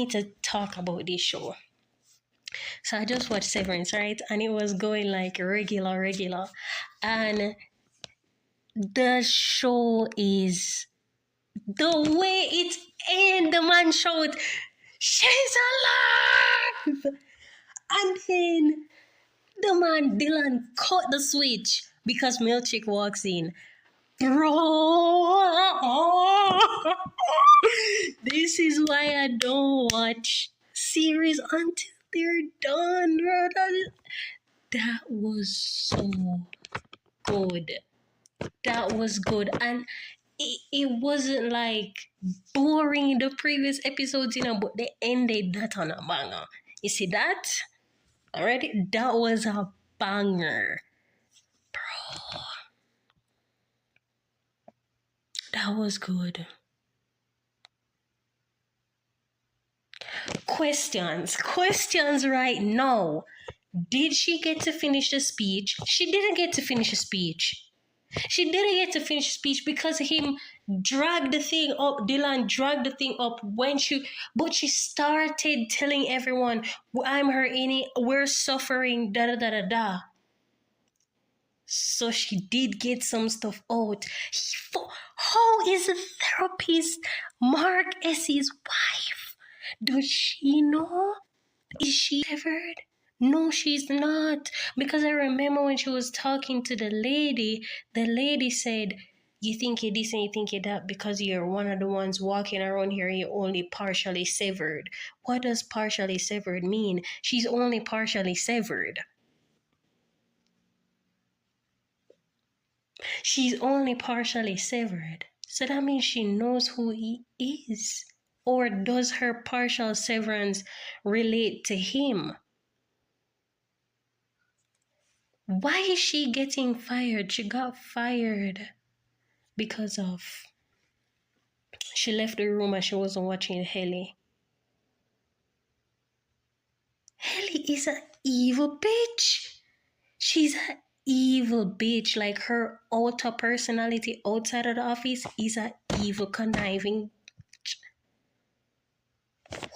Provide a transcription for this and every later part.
need to talk about this show. So I just watched Severance, right? And it was going like regular. And the show is the way it ends. The man showed, she's alive! And then the man, Dylan, cut the switch because Milchick walks in. Bro! This is why I don't watch series until they're done, bro. That was so good. That was good. And it wasn't like boring the previous episodes, but they ended that on a banger. You see that? Already? That was a banger. Bro. That was good. Questions right now. Did she get to finish the speech? She didn't get to finish the speech. She didn't get to finish the speech because him dragged the thing up. Dylan dragged the thing up but she started telling everyone, I'm her innie, we're suffering, da. So she did get some stuff out. How is a therapist Mark S.'s wife? Does she know? Is she severed? No, she's not. Because I remember when she was talking to the lady said, you think you're this and you think you're that because you're one of the ones walking around here and you're only partially severed. What does partially severed mean? She's only partially severed. She's only partially severed. So that means she knows who he is. Or does her partial severance relate to him? Why is she getting fired? She got fired because of... She left the room and she wasn't watching Helly. Helly is an evil bitch. She's an evil bitch. Like her outer personality outside of the office is an evil, conniving bitch. What?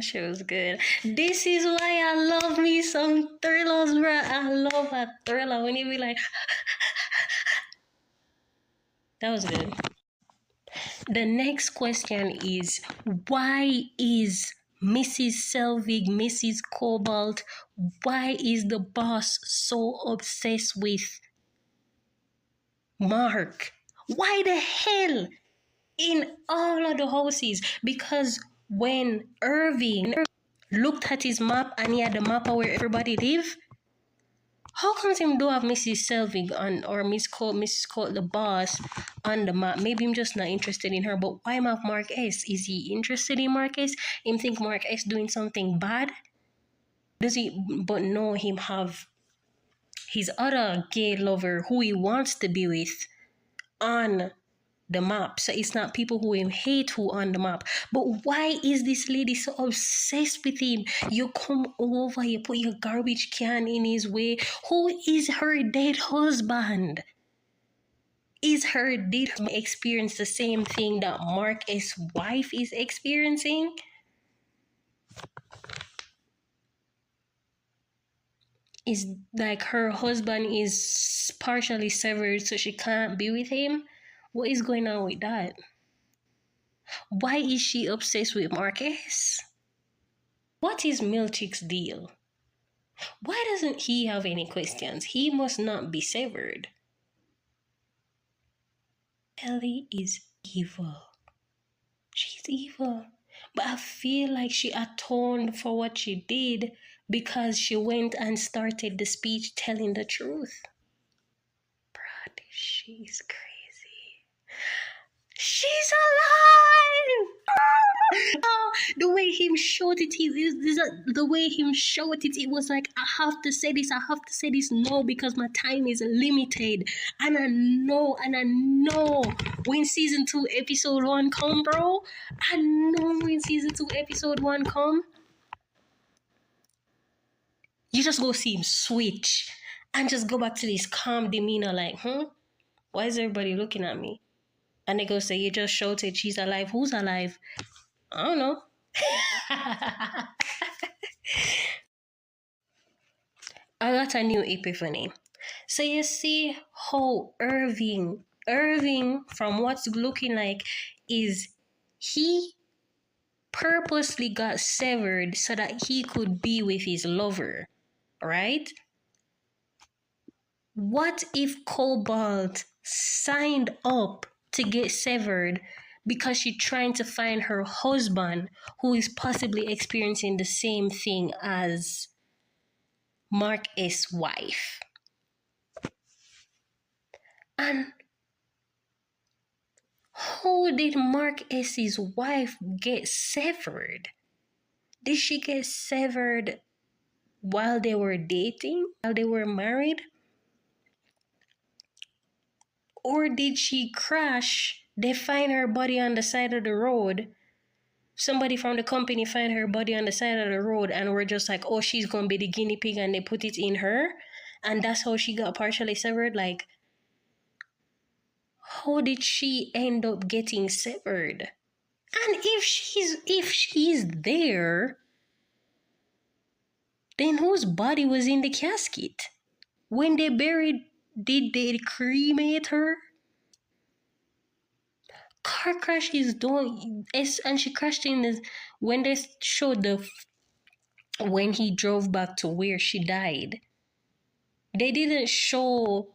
She was good. This is why I love me some thrillers, bro. I love a thriller when you be like, that was good. The next question is, why is Mrs. Selvig, Mrs. Cobalt, why is the boss so obsessed with Mark? Why the hell? In all of the houses? Because when Irving looked at his map and he had the map of where everybody live, how comes him do have Mrs. Selvig or Mrs. Colt, the boss, on the map? Maybe I'm just not interested in her, but why map Mark S? Is he interested in Mark S? Him think Mark S doing something bad? Does he but know him have his other gay lover who he wants to be with on the map? So it's not people who him hate who on the map. But why is this lady so obsessed with him? You come over, you put your garbage can in his way. Who is her dead husband? Is her dead husband experience the same thing that Mark's wife is experiencing? Is like her husband is partially severed so she can't be with him? What is going on with that? Why is she obsessed with Marcus? What is Milchick's deal? Why doesn't he have any questions? He must not be severed. Ellie is evil. She's evil. But I feel like she atoned for what she did because she went and started the speech telling the truth. Bruh, she's crazy. She's alive! Oh, the way him showed it, it was like, I have to say this now because my time is limited. And I know when season 2 episode 1 come, bro. I know when season 2 episode 1 come. You just go see him switch and just go back to this calm demeanor, like, why is everybody looking at me? And they go say, you just shouted, she's alive. Who's alive? I don't know. I got a new epiphany. So you see how Irving, from what's looking like, is he purposely got severed so that he could be with his lover, right? What if Cobalt signed up to get severed because she's trying to find her husband who is possibly experiencing the same thing as Mark S. wife? And how did Mark S.'s wife get severed? Did she get severed while they were dating? While they were married? Or did she crash? They find her body on the side of the road. Somebody from the company find her body on the side of the road and we're just like, oh, she's going to be the guinea pig, and they put it in her. And that's how she got partially severed. Like, how did she end up getting severed? And if she's there, then whose body was in the casket? When they buried, did they cremate her? Car crash is doing, and she crashed in this, when they showed when he drove back to where she died, they didn't show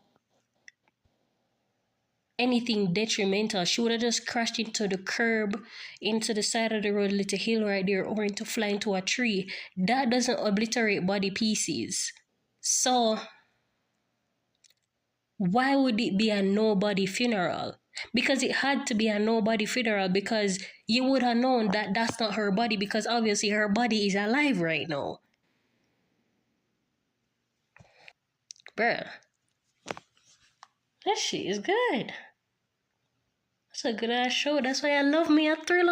anything detrimental. She would have just crashed into the curb, into the side of the road, little hill right there, or into fly into a tree. That doesn't obliterate body pieces. So why would it be a nobody funeral? Because it had to be a nobody funeral, because you would have known that that's not her body, because obviously her body is alive right now. Bruh, that shit is good. That's a good ass show. That's why I love me a thriller.